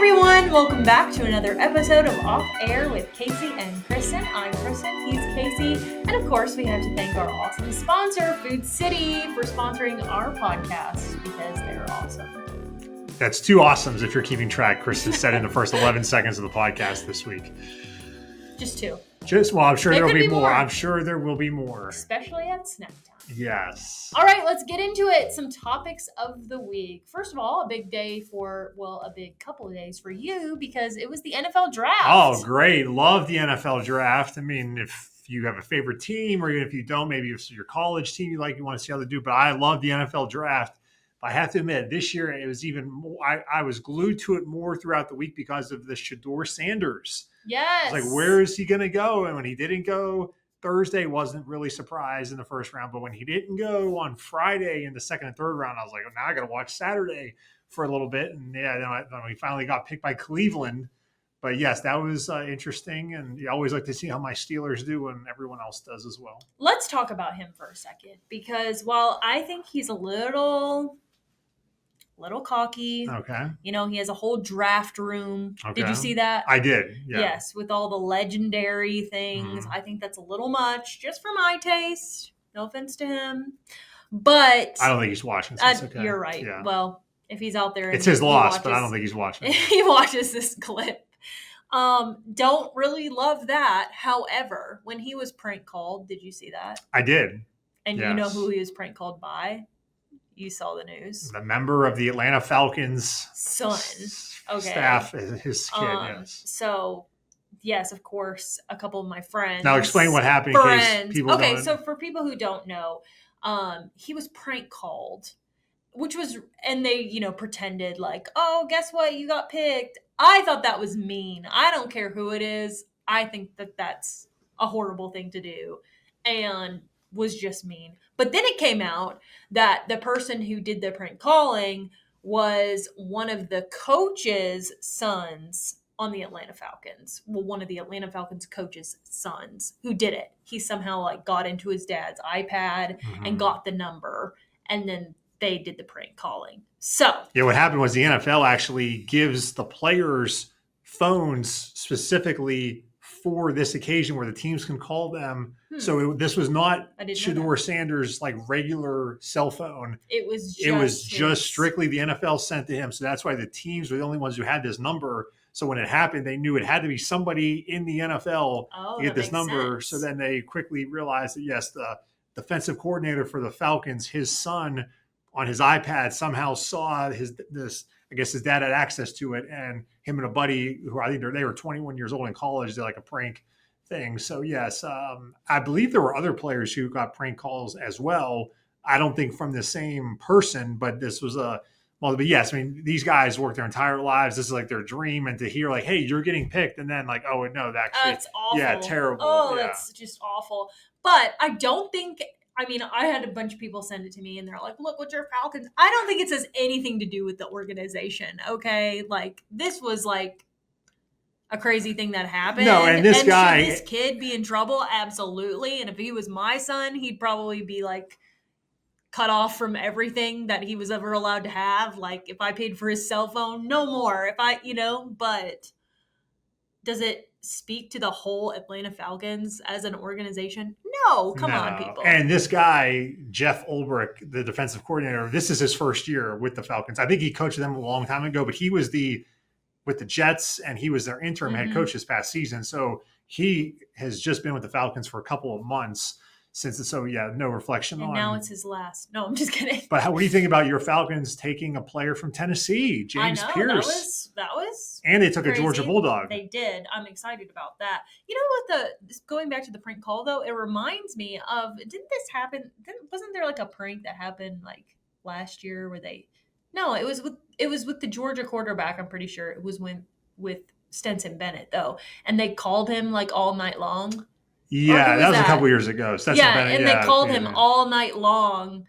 everyone, welcome back to another episode of Off Air with Casey and Kristen. I'm Kristen, he's Casey, and of course we have to thank our awesome sponsor, Food City, for sponsoring our podcast because they're awesome. That's two awesomes if you're keeping track. Kristen said in the first 11 seconds of the podcast this week. Just two. Well, I'm sure There there'll could be be more. more. I'm sure there will be more. Especially at snack time. Yes. All right, let's get into it. Some topics of the week. First of all, a big day a big couple of days for you because it was the NFL draft. Oh, great. Love the NFL draft. I mean, if you have a favorite team or even if you don't, maybe it's your college team you want to see how they do. But I love the NFL draft. I have to admit, this year it was even more. I was glued to it more throughout the week because of the Shedeur Sanders. Yes. I was like, where is he going to go? And when he didn't go, Thursday wasn't really surprised in the first round. But when he didn't go on Friday in the second and third round, I was like, now I got to watch Saturday for a little bit. And then we finally got picked by Cleveland. But yes, that was interesting. And you always like to see how my Steelers do and everyone else does as well. Let's talk about him for a second because while I think he's a little cocky. Okay. He has a whole draft room. Okay. Did you see that? I did. Yeah. Yes, with all the legendary things. I think that's a little much, just for my taste. No offense to him. But I don't think he's watching. So it's okay. You're right. Yeah. Well, if he's out there. It's his loss, but I don't think he's watching. He watches this clip. Don't really love that. However, when he was prank called, did you see that? I did. And yes. You know who he was prank called by? You saw the news. The member of the Atlanta Falcons son. Okay. Staff, his kid, yes. So, yes, of course, a couple of my friends. Now explain what happened in case people don't. So for people who don't know, he was prank called, and they, pretended like, oh, guess what? You got picked. I thought that was mean. I don't care who it is. I think that that's a horrible thing to do. And was just mean. But then it came out that the person who did the prank calling was one of the coach's sons on the Atlanta Falcons. Well, one of the Atlanta Falcons coach's sons who did it. He somehow got into his dad's iPad and got the number, and then they did the prank calling. So yeah, what happened was the NFL actually gives the players phones specifically for this occasion where the teams can call them. So this was not Shedeur Sanders' regular cell phone. It was just strictly the NFL sent to him. So that's why the teams were the only ones who had this number. So when it happened, they knew it had to be somebody in the NFL to get this number. Sense. So then they quickly realized that, yes, the defensive coordinator for the Falcons, his son on his iPad somehow saw his dad had access to it, and him and a buddy who I think they were 21 years old in college, did a prank thing. So yes, I believe there were other players who got prank calls as well. I don't think from the same person, but this was but yes, I mean, these guys work their entire lives. This is their dream, and to hear hey, you're getting picked, and then oh no, that's awful. Yeah, terrible. Oh, that's just awful. But I don't think. I mean, I had a bunch of people send it to me and they're like, look, what's your Falcons? I don't think it has anything to do with the organization, okay? This was a crazy thing that happened. No, and should this kid be in trouble? Absolutely. And if he was my son, he'd probably be cut off from everything that he was ever allowed to have. If I paid for his cell phone, no more. But does it speak to the whole Atlanta Falcons as an organization? No, come on, people. And this guy, Jeff Ulbrich, the defensive coordinator, this is his first year with the Falcons. I think he coached them a long time ago, but he was with the Jets, and he was their interim head coach this past season. So he has just been with the Falcons for a couple of months since. So yeah, no reflection on. And now it's his last. No, I'm just kidding. But what do you think about your Falcons taking a player from Tennessee, James Pierce? That was and they took crazy. a Georgia Bulldog. They did. I'm excited about that. You know what? Going back to the prank call though, it reminds me of. Didn't this happen? Wasn't there a prank that happened last year where they? No, it was with the Georgia quarterback. I'm pretty sure it was with Stetson Bennett though, and they called him all night long. Yeah, that was a couple years ago. Stetson Bennett, and they called him all night long.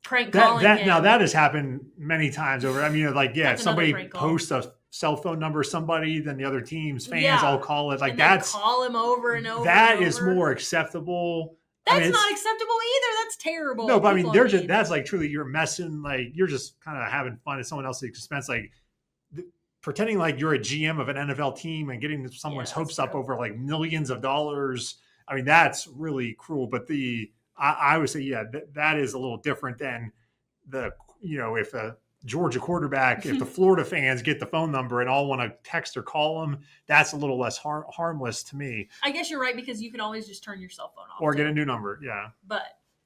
Prank calling him. Now that has happened many times over. I mean, if somebody posts a cell phone number of somebody, then the other team's fans all call it. That's call him over and over. That is more acceptable. That's not acceptable either. That's terrible. No, but that's truly you're messing. You're just kind of having fun at someone else's expense. pretending like you're a GM of an NFL team and getting someone's hopes up over like millions of dollars. I mean, that's really cruel. But I would say, yeah, that is a little different than if a Georgia quarterback, if the Florida fans get the phone number and all want to text or call them, that's a little less harmless to me. I guess you're right, because you can always just turn your cell phone off. Or get a new number, yeah. But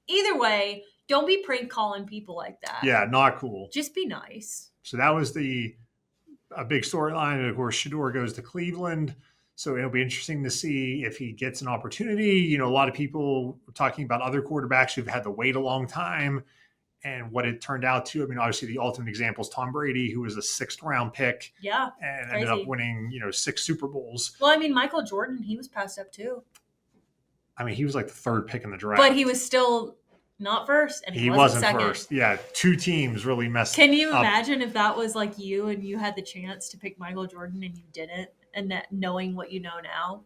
either way, don't be prank calling people like that. Yeah, not cool. Just be nice. So that was a big storyline. Of course, Shedeur goes to Cleveland. So it'll be interesting to see if he gets an opportunity. A lot of people were talking about other quarterbacks who've had to wait a long time and what it turned out to. I mean, obviously the ultimate example is Tom Brady, who was a 6th round pick. Yeah. And ended up winning, 6 Super Bowls. Well, I mean, Michael Jordan, he was passed up too. I mean, he was like the 3rd pick in the draft. But he was still not first, and he wasn't second. First. Yeah, 2 teams really messed up. Can you imagine if that was like you and you had the chance to pick Michael Jordan and you didn't, and that knowing what you know now?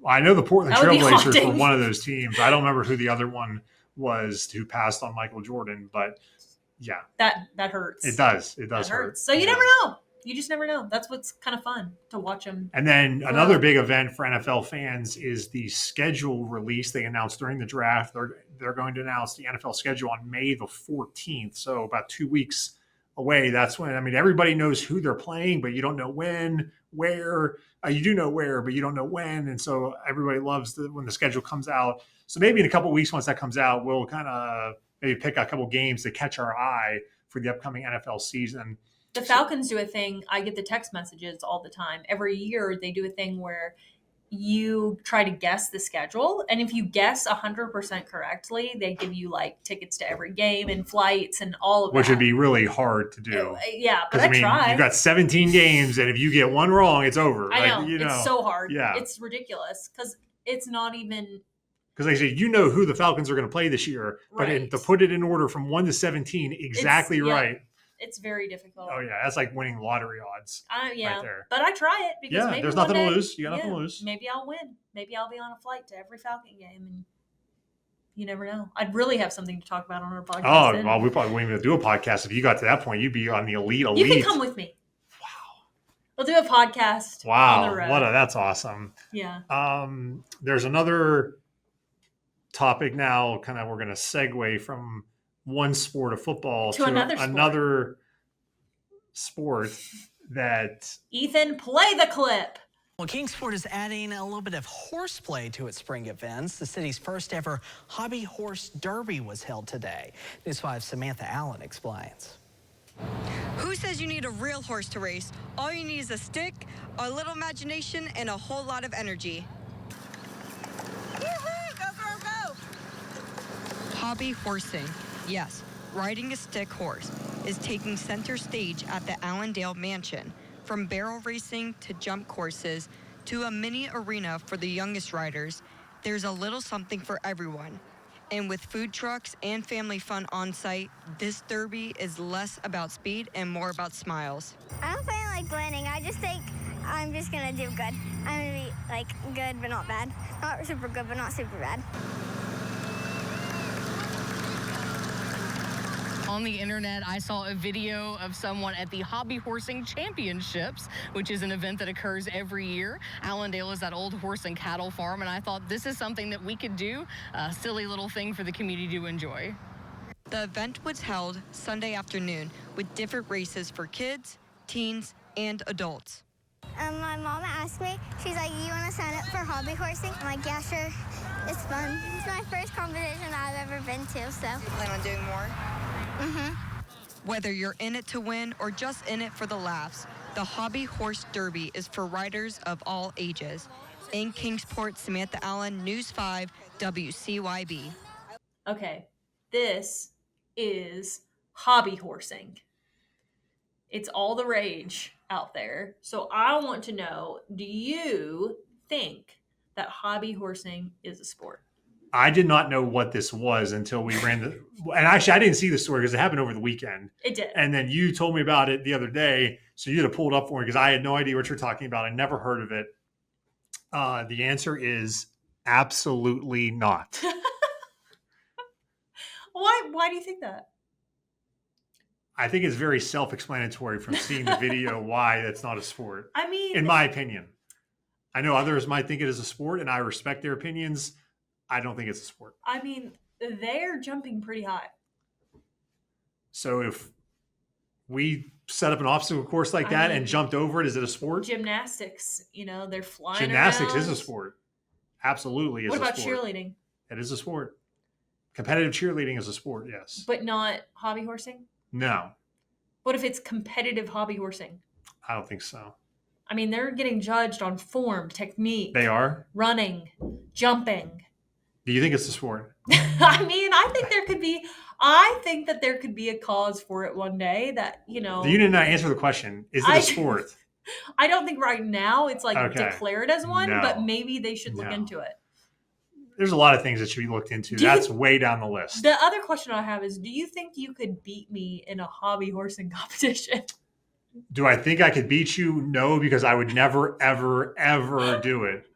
Well, I know the Portland Trailblazers were one of those teams. I don't remember who the other one was who passed on Michael Jordan, but yeah. That hurts. It does. It does hurt. So you never know. You just never know. That's what's kind of fun, to watch them. And then another big event for NFL fans is the schedule release they announced during the draft. They're going to announce the NFL schedule on May the 14th. So about 2 weeks away. That's when, I mean, everybody knows who they're playing, but you don't know when, where. You do know where, but you don't know when. And so everybody loves when the schedule comes out. So maybe in a couple of weeks, once that comes out, we'll kind of maybe pick a couple games to catch our eye for the upcoming NFL season. The Falcons do a thing. I get the text messages all the time. Every year they do a thing where you try to guess the schedule. And if you guess 100% correctly, they give you like tickets to every game and flights and all of that. Which would be really hard to do. Yeah, but I try. You've got 17 games, and if you get one wrong, it's over. I know. It's so hard. Yeah. It's ridiculous because it's not even... Because like I say, who the Falcons are going to play this year, right. But to put it in order from 1 to 17, exactly right. Yeah. It's very difficult. Oh, yeah. That's like winning lottery odds. Yeah. Right there. But I try it because maybe there's nothing to lose. You got nothing to lose. Maybe I'll win. Maybe I'll be on a flight to every Falcon game. And you never know. I'd really have something to talk about on our podcast. Oh, well, we probably wouldn't even do a podcast. If you got to that point, you'd be on the elite. You can come with me. Wow. We'll do a podcast. Wow. On the road. That's awesome. Yeah. There's another topic now. Kind of, we're going to segue from one sport of football to another sport that... Ethan, play the clip. Well, Kingsport is adding a little bit of horseplay to its spring events. The city's first ever Hobby Horse Derby was held today. News 5's Samantha Allen explains. Who says you need a real horse to race? All you need is a stick, a little imagination, and a whole lot of energy. Yoo-hoo! Go, girl, go! Hobby horsing. Yes, riding a stick horse is taking center stage at the Allendale Mansion. From barrel racing to jump courses to a mini arena for the youngest riders, there's a little something for everyone. And with food trucks and family fun on site, this derby is less about speed and more about smiles. I don't feel like winning. I just think I'm just going to do good. I'm going to be like good but not bad. Not super good but not super bad. On the internet, I saw a video of someone at the Hobby Horsing Championships, which is an event that occurs every year. Allendale is that old horse and cattle farm, and I thought this is something that we could do, a silly little thing for the community to enjoy. The event was held Sunday afternoon with different races for kids, teens, and adults. My mom asked me, she's like, you want to sign up for hobby horsing? I'm like, yeah, sure. It's fun. It's my first competition I've ever been to, so. You plan on doing more? Mm-hmm. Whether you're in it to win or just in it for the laughs, the Hobby Horse Derby is for riders of all ages. In Kingsport, Samantha Allen, News 5, WCYB. Okay, this is hobby horsing. It's all the rage out there. So I want to know, do you think that hobby horsing is a sport? I did not know what this was until we ran and actually I didn't see the story because it happened over the weekend. It did. And then you told me about it the other day. So you had to pull it up for me because I had no idea what you're talking about. I never heard of it. The answer is absolutely not. Why do you think that? I think it's very self-explanatory from seeing the video why that's not a sport. I mean, in my opinion. I know others might think it is a sport, and I respect their opinions. I don't think it's a sport. I mean, they're jumping pretty high. So if we set up an obstacle course like that and jumped over it, is it a sport? Gymnastics, they're flying Gymnastics around. is a sport. Absolutely is a sport. What about cheerleading? It is a sport. Competitive cheerleading is a sport, yes. But not hobby horsing? No. What if it's competitive hobby horsing? I don't think so. I mean, they're getting judged on form, technique. They are? Running, jumping. Do you think it's a sport? I mean, I think that there could be a cause for it one day that, You did not answer the question. Is it a sport? I don't think right now it's declared as one, No. but maybe they should look into it. There's a lot of things that should be looked into. That's way down the list. The other question I have is, do you think you could beat me in a hobby horsing competition? Do I think I could beat you? No, because I would never, ever, ever do it.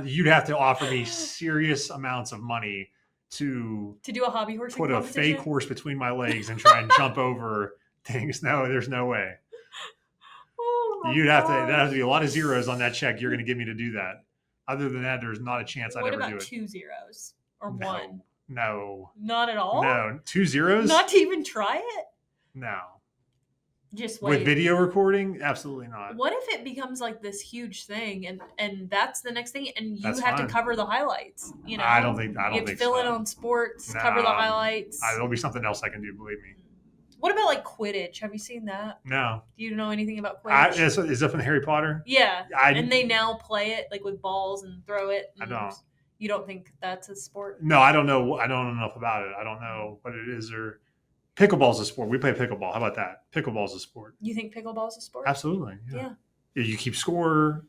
You'd have to offer me serious amounts of money to do a hobby horsing put competition? a fake horse between my legs and try and jump over things. No, there's no way. Oh my That'd have gosh. to be a lot of zeros on that check you're going to give me to do that. Other than that, there's not a chance I'd ever do it. What about 2 zeros or one? No. Not at all? No. 2 zeros? Not to even try it? No. Just wait. With video recording? Absolutely not. What if it becomes like this huge thing and that's the next thing and you That's have fine. to cover the highlights? I don't think you have to think fill so. in on sports, cover the highlights. There'll be something else I can do, believe me. What about like Quidditch? Have you seen that? No. Do you know anything about Quidditch? Is that from Harry Potter? Yeah. And they now play it like with balls and throw it. I don't. You don't think that's a sport? No, I don't know. I don't know enough about it. I don't know what it is. Or pickleball's a sport. We play pickleball. How about that? Pickleball's a sport. You think pickleball's a sport? Absolutely. Yeah. You keep score.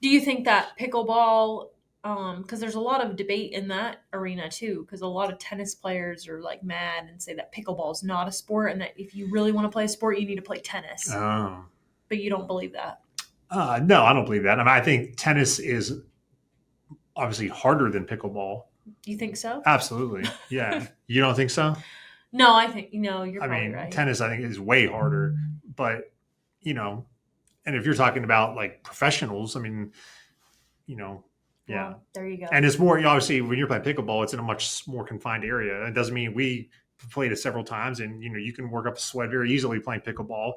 Do you think that pickleball, because there's a lot of debate in that arena too, because a lot of tennis players are like mad and say that pickleball is not a sport and that if you really want to play a sport, you need to play tennis. Oh. But you don't believe that? No, I don't believe that. I mean, I think tennis is obviously harder than pickleball. Do you think so? Absolutely. Yeah. You don't think so? No, I think, you're probably right. Tennis, I think, is way harder. But, and if you're talking about like professionals, I mean, yeah. Well, there you go. And it's more, obviously, when you're playing pickleball, it's in a much more confined area. It doesn't mean we played it several times and, you can work up a sweat very easily playing pickleball.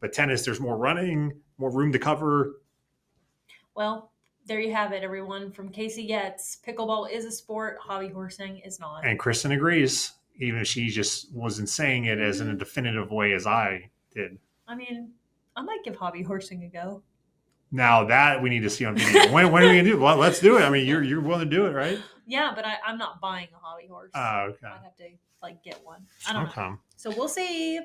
But tennis, there's more running, more room to cover. Well, there you have it, everyone. From Casey Getz, pickleball is a sport, hobby horsing is not. And Kristen agrees, even if she just wasn't saying it as in a definitive way as I did. I mean, I might give hobby horsing a go. Now that we need to see on video. When are we going to do it? Well, let's do it. I mean, you're willing to do it, right? Yeah, but I'm not buying a hobby horse. Oh, okay. I'd have to get one. I don't know. Okay. So we'll see.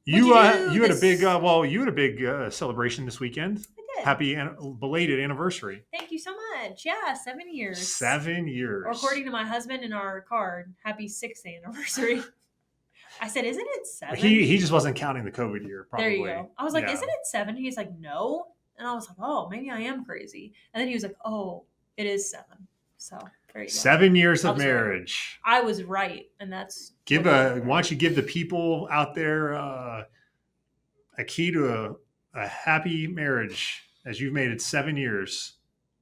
You had a big celebration this weekend. I did. Happy belated anniversary. Thank you so much. Yeah, 7 years. 7 years. Or according to my husband in our card, happy 6th anniversary. I said, isn't it 7? He just wasn't counting the COVID year, probably. There you go. I was like, isn't it 7? He's like, no. And I was like, oh, maybe I am crazy. And then he was like, oh, it is 7. So there you go. 7 years of marriage. I was right. And that's why don't you give the people out there a key to a happy marriage as you've made it 7 years.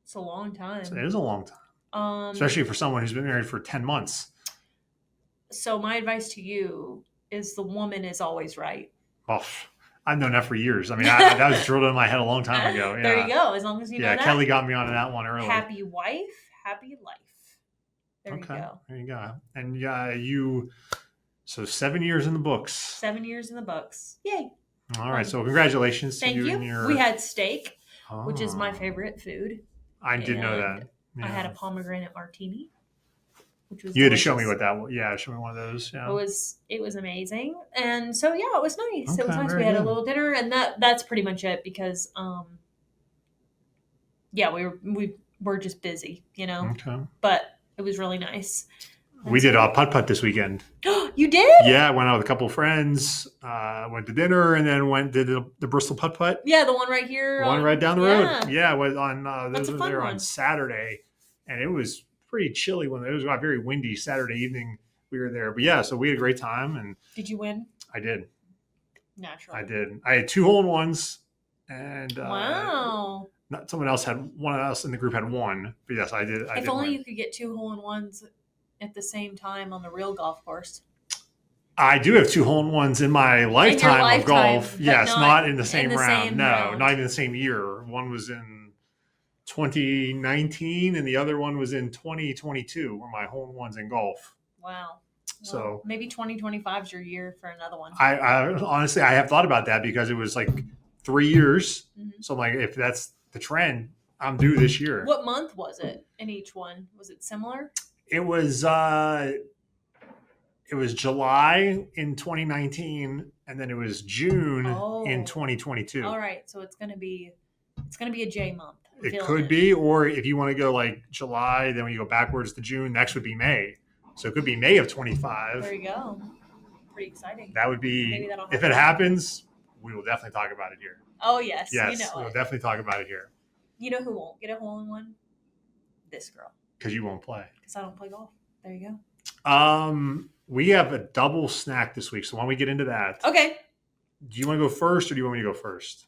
It's a long time. So it is a long time. Especially for someone who's been married for 10 months. So my advice to you is the woman is always right. Oh, I've known that for years. I mean, that was drilled in my head a long time ago. Yeah. There you go. As long as you know that. Yeah, Kelly got me on that one early. Happy wife, happy life. There you go. There you go. And so 7 years in the books. 7 years in the books. Yay. All right. So congratulations to you. And your... We had steak, which is my favorite food. I did know that. Yeah. I had a pomegranate martini. Which was you had to show me what that was. Yeah, show me one of those. Yeah. It was amazing. And so it was nice. It was nice. We had a little dinner and that's pretty much it because we were just busy, Okay. But it was really nice. We did a putt-putt this weekend. You did? Yeah, I went out with a couple of friends, went to dinner, and then did the Bristol putt-putt. Yeah, the one right here. One right down the road. Yeah, it was on those were there one. on Saturday, and it was pretty chilly when it was very windy Saturday evening. we were there. But yeah, so we had a great time, and Did you win? I did. Naturally. I did. I had 2 hole-in-ones, and Wow. not someone else had one else in the group had 1. But yes, I did. If only you could get 2 hole-in-ones at the same time on the real golf course. I do have 2 hole-in-ones in my lifetime of golf. but Yes, not in the in same the round. same No, round. not even the same year. One was in 2019, and the other one was in 2022. Were my hole-in-ones in golf. Wow. So Well, maybe 2025 is your year for another one. I honestly I have thought about that because it was like 3 years. Mhm. So I'm like, if that's the trend, I'm due this year. What month was it in each one? Was it similar? It was July in 2019, and then it was June in 2022. All right, so it's gonna be a J month. I'm It feeling could be, or if you want to go like July, then when you go backwards to June, next would be May. So it could be May of 25. There you go. Pretty exciting. That would Maybe be, that'll if it happen. happens, we will definitely talk about it here. Oh yes, Yes, you know we'll it. definitely talk about it here You know who won't get a hole-in-one? This girl, because you won't play. because I don't play golf. There you We have a double snack this week, so why don't we get into that? go. Okay, Do you want to go first, or do you want me to go first?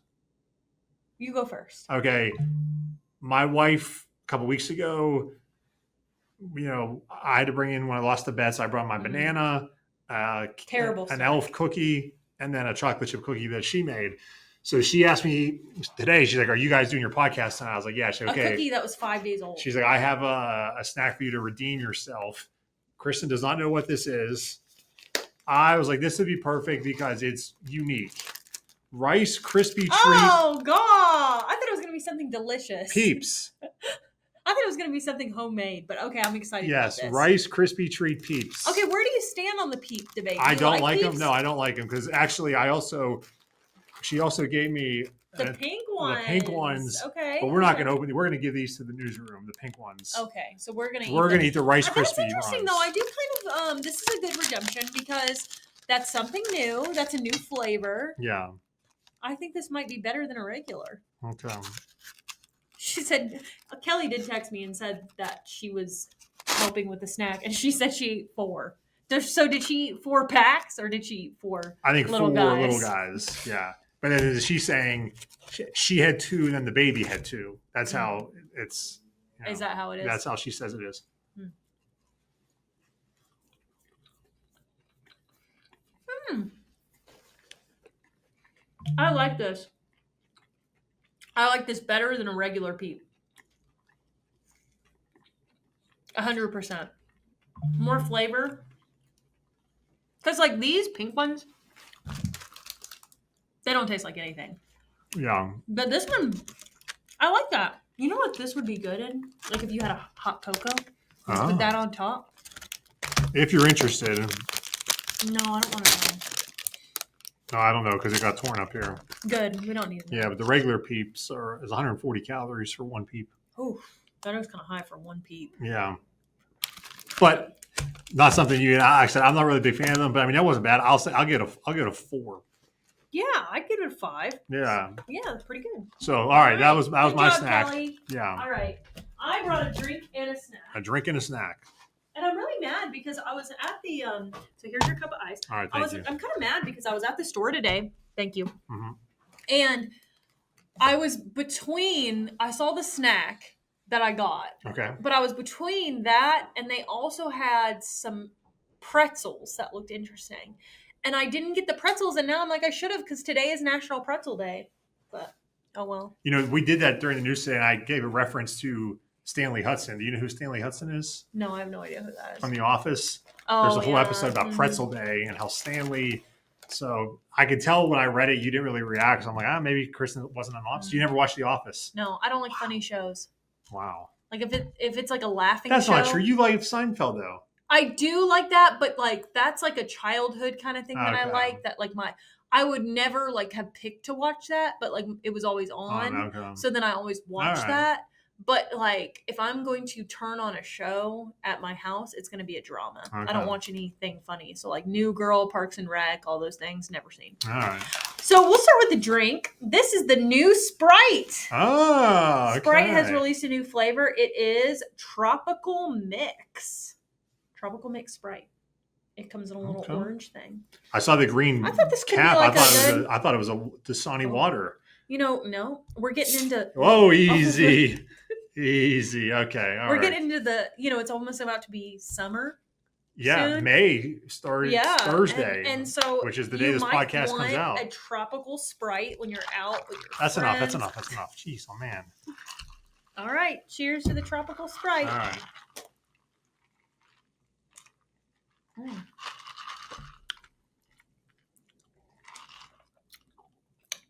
you go first. Okay. My wife, a couple weeks ago, I had to bring in when I lost the bets. I brought my banana, Terrible an snack. elf cookie, and then a chocolate chip cookie that she made. So she asked me today, she's like, "Are you guys doing your podcast?" And I was like, "Yeah." She's like, A okay. cookie that was 5 days old. She's like, "I have a snack for you to redeem yourself." Kristen does not know what this is. I was like, this would be perfect because it's unique. Rice Krispie Treat Oh God! I thought it was gonna be something delicious. Peeps. I thought it was gonna be something homemade, but okay, I'm excited. Yes, about this. Rice Krispie Treat Peeps. Okay, where do you stand on the peep debate? I Do you don't like them. peeps? No, I don't like them because actually, she also gave me The pink ones. The pink ones. Okay. But we're not going to open. We're going to give these to the newsroom. The pink ones. Okay, so we're gonna Eat the Rice That's Krispie interesting ones. though. I do kind of this is a good redemption because that's something new. That's a new flavor. Yeah. I think this might be better than a regular. Okay. She said Kelly did text me and said that she was helping with the snack, and she said she ate 4. So did she eat 4 packs or did she eat 4? I think little 4 guys? little guys. Yeah. But then she's saying she had 2, and then the baby had 2. That's how it's. Is that how it is? That's how she says it is. I like this. I like this better than a regular peep. 100%. More flavor. Because like these pink ones, they don't taste like anything. Yeah. But this one, I like that. You know what this would be good in? Like if you had a hot cocoa, just put that on top. If you're interested. No, I don't want to know. No, I don't know because it got torn up here. Good. We don't need it. Yeah, but the regular peeps is 140 calories for 1 peep. Ooh, that is kind of high for 1 peep. Yeah. But not something like I said, I'm not really a big fan of them, but I mean that wasn't bad. I'll get a 4. Yeah, I'd give it a 5. Yeah. Yeah, that's pretty good. So all right, that was Good my job, snack. Kelly. Yeah. All right. I brought a drink and a snack. A drink and a snack. And I'm really mad because I was at the so here's your cup of ice. All right, thank you. I'm kind of mad because I was at the store today. Thank you. Mm-hmm. And I was I saw the snack that I got. Okay. But I was between that and they also had some pretzels that looked interesting. And I didn't get the pretzels and now I'm like I should have because today is National Pretzel Day. But oh well. You know, we did that during the news today and I gave a reference to Stanley Hudson. Do you know who Stanley Hudson is? No, I have no idea who that is. From The Office. Oh, There's a whole yeah. episode about Pretzel Day and how Stanley. So I could tell when I read it, you didn't really react. So I'm like, maybe Kristen wasn't on The Office. You never watched The Office? No, I don't like funny shows. Wow. Like if it's like a laughing That's show. not true. You like Seinfeld though. I do like that, but like that's like a childhood kind of thing that I Okay. like. That like I would never like have picked to watch that, but like it was always on. Okay. So then I always watch Alright. that. But like if I'm going to turn on a show at my house, it's going to be a drama. I Okay. don't watch anything funny. So like New Girl, Parks and Rec, all those things, never seen. All right. So we'll start with the drink. This is the new Sprite. Oh, okay. Sprite has released a new flavor. It is Tropical Mix. Tropical Mix Sprite. It comes in a little Okay. orange thing. I saw the green I thought this could be cap. like I thought it was a Dasani Oh. water. No, we're getting into. Whoa, easy. Easy. Okay. All We're right. getting into the. It's almost about to be summer. Yeah, soon. May starts Thursday, and so which is the day you this might podcast comes want out. A tropical Sprite when you're out with your That's friends. enough. That's enough. Jeez, oh man. All right, cheers to the tropical Sprite. All right.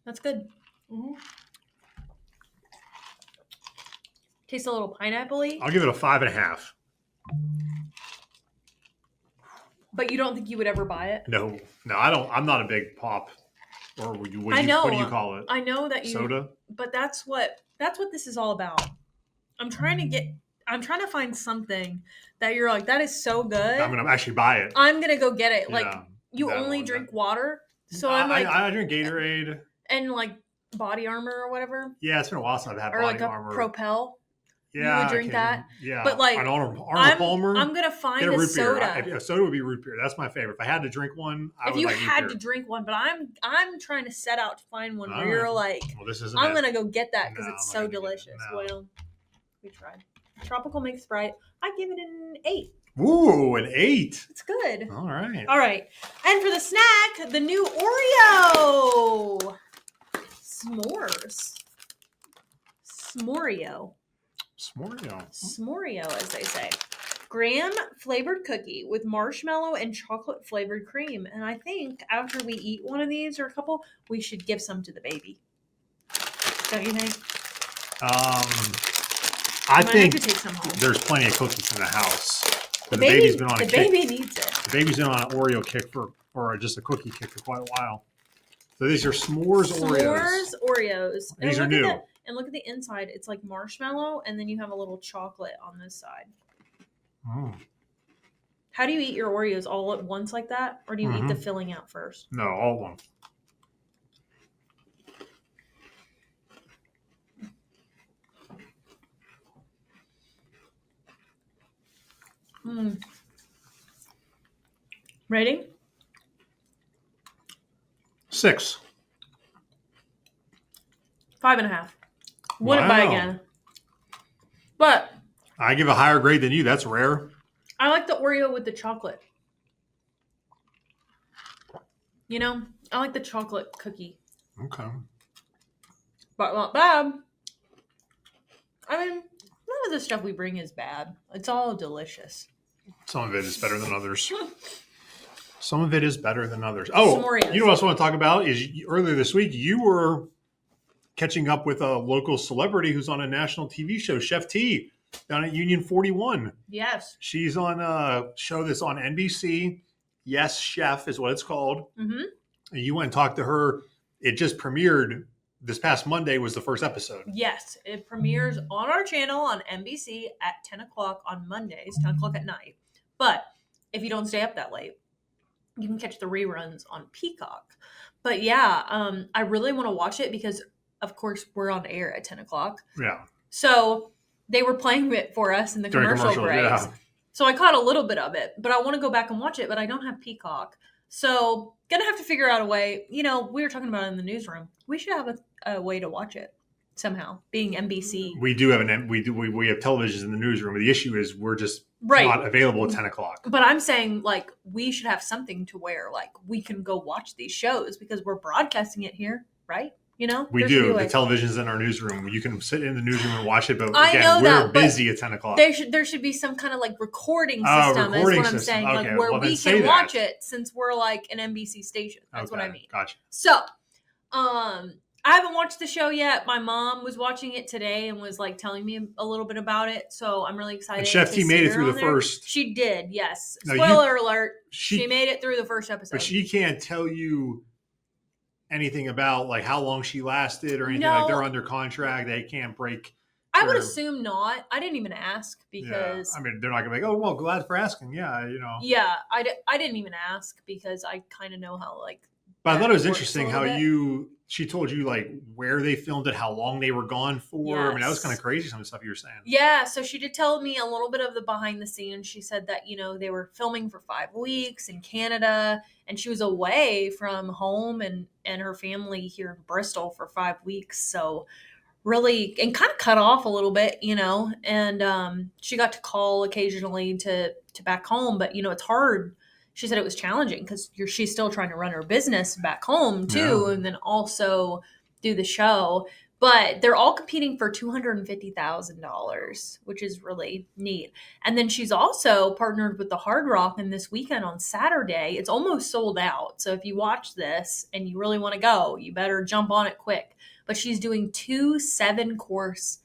That's good. Mm-hmm. Tastes a little pineapple-y. I'll give it a 5.5. But you don't think you would ever buy it? No, I don't. I'm not a big pop, or what do you call it? I know that you Soda. But that's what this is all about. I'm trying to find something that you're like, that is so good. I'm gonna actually buy it. I'm gonna go get it. Like Yeah, you only drink water, so I'm like, I drink Gatorade and like Body Armor or whatever, Yeah, it's been a while since I've had or Body like a Armor. Propel. Yeah, you would drink that. Yeah, But like an Arnold Palmer. I'm gonna find Get a a root beer. soda. Soda would be root beer. That's my favorite. If I had to drink one, I If would you like root had beer. to drink one, but I'm trying to set out to find one All where you're right. like, Well, this isn't I'm it. gonna go get that because No, it's I'm so not gonna get it. delicious. No. Well, we tried. Tropical Mix Sprite. I give it an 8. Ooh, an 8. It's good. All right. All right. And for the snack, the new Oreo s'mores. S'moreo. S'moreo, as they say. Graham flavored cookie with marshmallow and chocolate flavored cream. And I think after we eat one of these or a couple, we should give some to the baby. Don't you think? I Might think have to take some home. there's plenty of cookies in the house. The baby's been on a the kick. baby needs it. The baby's been on an Oreo kick or just a cookie kick for quite a while. So these are s'mores Oreos. S'mores Oreos. And These are look new. And look at the inside. It's like marshmallow, and then you have a little chocolate on this side. Mm. How do you eat your Oreos all at once like that? Or do you eat the filling out first? No, all of them. Rating? 6. 5.5. Wouldn't buy Wow. again. But I give a higher grade than you. That's rare. I like the Oreo with the chocolate. You know, I like the chocolate cookie. Okay. But not bad. I mean, none of the stuff we bring is bad. It's all delicious. Some of it is better than others. Some of it is better than others. Oh, S'moreos. you know what I want to talk about is earlier this week you were catching up with a local celebrity who's on a national TV show, Chef T, down at Union 41. Yes. She's on a show that's on NBC. Yes, Chef is what it's called. Mm-hmm. And you went and talked to her. It just premiered this past Monday was the first episode. Yes. It premieres on our channel on NBC at 10 o'clock on Mondays, 10 o'clock at night. But if you don't stay up that late, you can catch the reruns on Peacock. But yeah, I really want to watch it because, of course, we're on air at 10 o'clock. Yeah. So they were playing it for us in the During commercial breaks. yeah. So I caught a little bit of it, but I want to go back and watch it, but I don't have Peacock. So gonna have to figure out a way. You know, we were talking about it in the newsroom. We should have a way to watch it somehow, being NBC. We do have we have televisions in the newsroom. But the issue is we're just Right. not available at 10 o'clock. But I'm saying, like, we should have something to where, like, we can go watch these shows because we're broadcasting it here, right? You know? We There should be do. a The way. television's in our newsroom. You can sit in the newsroom and watch it, but I again, know we're that, but busy at 10 o'clock. There should be some kind of, like, recording Oh, system recording is what I'm system. saying. Okay, Like, where well, then we say can watch that. it since we're, like, an NBC station. That's what I mean. Gotcha. So, I haven't watched the show yet. My mom was watching it today and was like telling me a little bit about it. So I'm really excited. And Chef T to made see it her through on the there. first. She did, yes. No, Spoiler alert. She She made it through the first episode. But she can't tell you anything about like how long she lasted or anything. No. Like they're under contract. They can't break. I would her- assume not. I didn't even ask because Yeah. I mean, they're not gonna be like, oh well, glad for asking. Yeah, you know. yeah, I didn't even ask because I kind of know how like But I thought it was works interesting a how little bit. she told you like where they filmed it, how long they were gone for. I mean, that was kind of Yes. crazy, some of the stuff you were saying. Yeah, so she did tell me a little bit of the behind the scenes. She said that, they were filming for 5 weeks in Canada, and she was away from home and her family here in Bristol for 5 weeks. So really, and kind of cut off a little bit, and she got to call occasionally to back home, but it's hard. She said it was challenging because she's still trying to run her business back home too, Yeah. and then also do the show. But they're all competing for $250,000, which is really neat. And then she's also partnered with the Hard Rock, and this weekend on Saturday, it's almost sold out. So if you watch this and you really want to go, you better jump on it quick. But she's doing 2 7-course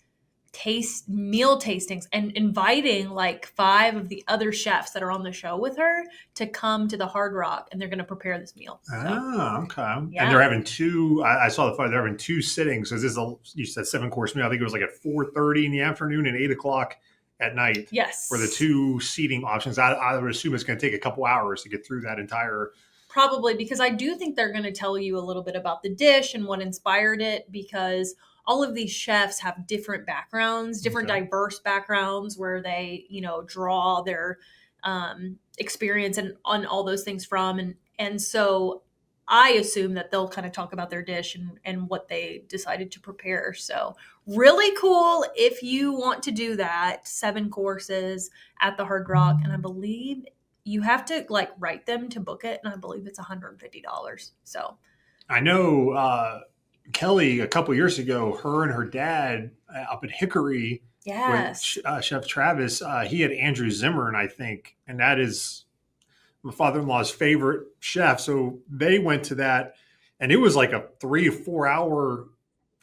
meal tastings and inviting like 5 of the other chefs that are on the show with her to come to the Hard Rock, and they're going to prepare this meal. So, Okay. yeah. And they're having 2. I saw the photo. They're having 2 sittings. So this is you said 7-course meal. I think it was like at 4:30 in the afternoon and 8:00 at night. Yes. For the 2 seating options. I would assume it's going to take a couple hours to get through that entire. Probably, because I do think they're going to tell you a little bit about the dish and what inspired it, because all of these chefs have different backgrounds, different diverse backgrounds where they, draw their experience and on all those things from. And so I assume that they'll kind of talk about their dish and what they decided to prepare. So really cool if you want to do that, 7 courses at the Hard Rock. And I believe you have to like write them to book it. And I believe it's $150. So I know Kelly a couple years ago, her and her dad up at Hickory yes, with Chef Travis, he had Andrew Zimmern, I think, and that is my father-in-law's favorite chef. So they went to that, and it was like a 3 or 4 hour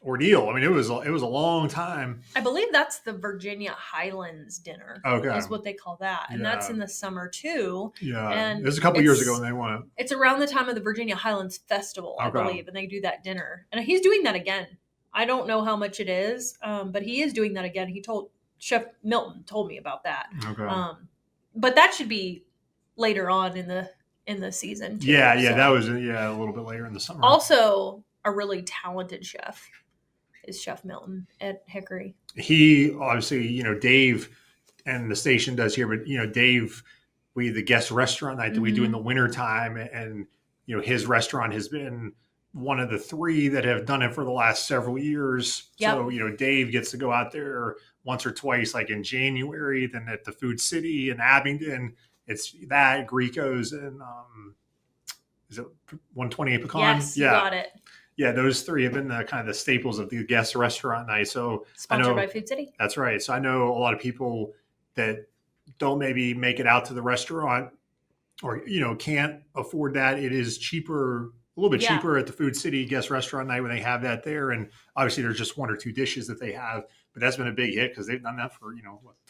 ordeal. I mean, it was a long time. I believe that's the Virginia Highlands dinner. Okay, is what they call that, and that's in the summer too. Yeah, and it was a couple years ago, and they won it. It's around the time of the Virginia Highlands Festival, I believe, and they do that dinner. And he's doing that again. I don't know how much it is, but he is doing that again. Chef Milton told me about that. Okay, but that should be later on in the season too. Yeah, so. That was a little bit later in the summer. Also, a really talented chef is Chef Milton at Hickory. He obviously, Dave and the station does here, but Dave, the guest restaurant night that we do in the wintertime, and his restaurant has been one of the 3 that have done it for the last several years. Yep. So Dave gets to go out there once or twice, like in January, then at the Food City in Abingdon. It's that Greco's and is it 128 Pecan? Yes, you got it. Yeah, those 3 have been the kind of the staples of the guest restaurant night. So sponsored by Food City. That's right. So I know a lot of people that don't maybe make it out to the restaurant or can't afford that. It is cheaper, a little bit cheaper at the Food City guest restaurant night when they have that there. And obviously there's just 1 or 2 dishes that they have, but that's been a big hit because they've done that for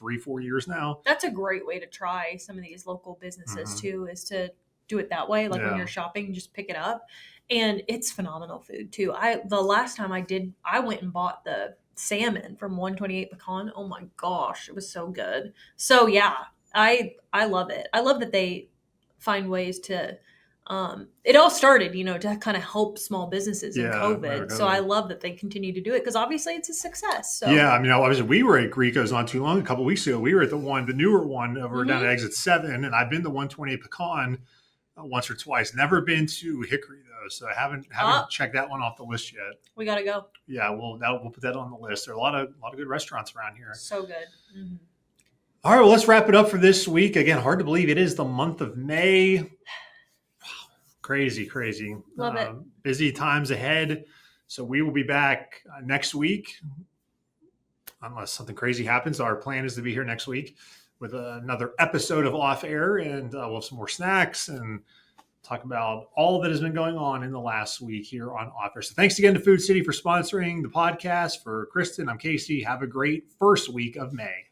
3-4 years now. That's a great way to try some of these local businesses too, is to do it that way. Like when you're shopping, just pick it up. And it's phenomenal food too. The last time I went and bought the salmon from 128 Pecan. Oh my gosh, it was so good. So yeah, I love it. I love that they find ways to. It all started, to kind of help small businesses in COVID. So I love that they continue to do it because obviously it's a success. So. Yeah, I mean, obviously we were at Greco's not too long, a couple of weeks ago. We were at the newer one over down at Exit 7, and I've been to 128 Pecan once or twice. Never been to Hickory though, so I haven't checked that one off the list yet. We got to go. Yeah, we'll put that on the list. There are a lot of good restaurants around here. So good. Mm-hmm. All right, well, let's wrap it up for this week. Again, hard to believe it is the month of May. Wow, crazy. Love it. Busy times ahead. So we will be back next week, unless something crazy happens. Our plan is to be here next week with another episode of Off Air, and we'll have some more snacks and talk about all that has been going on in the last week here on Off Air. So thanks again to Food City for sponsoring the podcast. For Kristen, I'm Casey. Have a great first week of May.